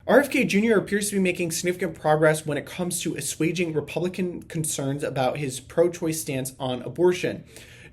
RFK Jr. appears to be making significant progress when it comes to assuaging Republican concerns about his pro-choice stance on abortion.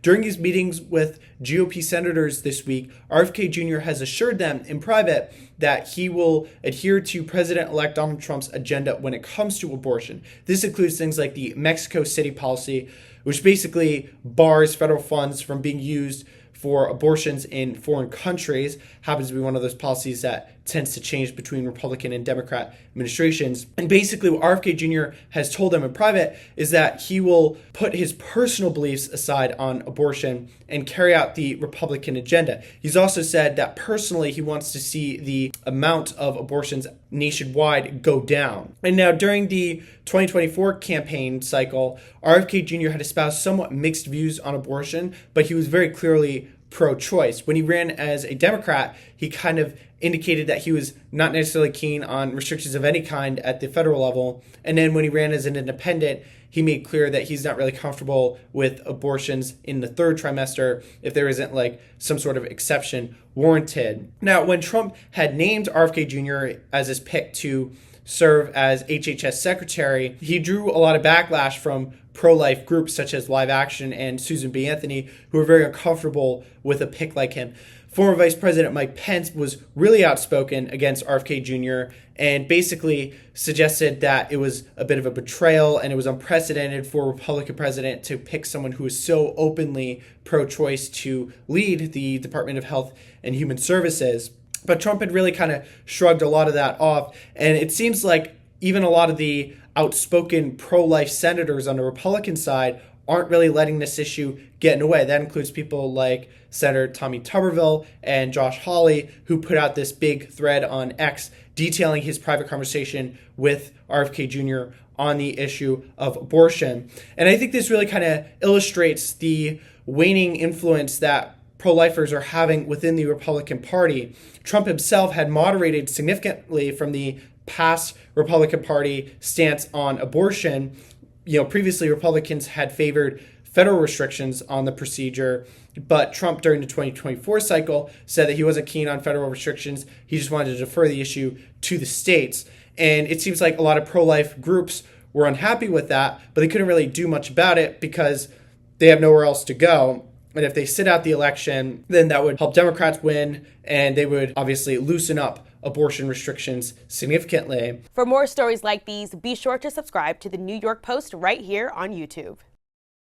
During his meetings with GOP senators this week, RFK Jr. has assured them in private that he will adhere to President-elect Donald Trump's agenda when it comes to abortion. This includes things like the Mexico City policy, which basically bars federal funds from being used for abortions in foreign countries. Happens to be one of those policies that tends to change between Republican and Democrat administrations. And basically what RFK Jr. has told them in private is that he will put his personal beliefs aside on abortion and carry out the Republican agenda. He's also said that personally he wants to see the amount of abortions nationwide go down. And now during the 2024 campaign cycle, RFK Jr. had espoused somewhat mixed views on abortion, but he was very clearly pro-choice. When he ran as a Democrat, he kind of indicated that he was not necessarily keen on restrictions of any kind at the federal level. And then when he ran as an independent, he made clear that he's not really comfortable with abortions in the third trimester if there isn't like some sort of exception warranted. Now, when Trump had named RFK Jr. as his pick to serve as HHS secretary, he drew a lot of backlash from pro-life groups such as Live Action and Susan B. Anthony, who were very uncomfortable with a pick like him. Former Vice President Mike Pence was really outspoken against RFK Jr. and basically suggested that it was a bit of a betrayal and it was unprecedented for a Republican president to pick someone who is so openly pro-choice to lead the Department of Health and Human Services. But Trump had really kind of shrugged a lot of that off, and it seems like even a lot of the outspoken pro-life senators on the Republican side aren't really letting this issue get in the way. That includes people like Senator Tommy Tuberville and Josh Hawley, who put out this big thread on X detailing his private conversation with RFK Jr. on the issue of abortion. And I think this really kind of illustrates the waning influence that pro-lifers are having within the Republican Party. Trump himself had moderated significantly from the past Republican Party stance on abortion. Previously Republicans had favored federal restrictions on the procedure, but Trump during the 2024 cycle said that he wasn't keen on federal restrictions. He just wanted to defer the issue to the states. And it seems like a lot of pro-life groups were unhappy with that, but they couldn't really do much about it because they have nowhere else to go. And if they sit out the election, then that would help Democrats win, and they would obviously loosen up abortion restrictions significantly. For more stories like these, be sure to subscribe to the New York Post right here on YouTube.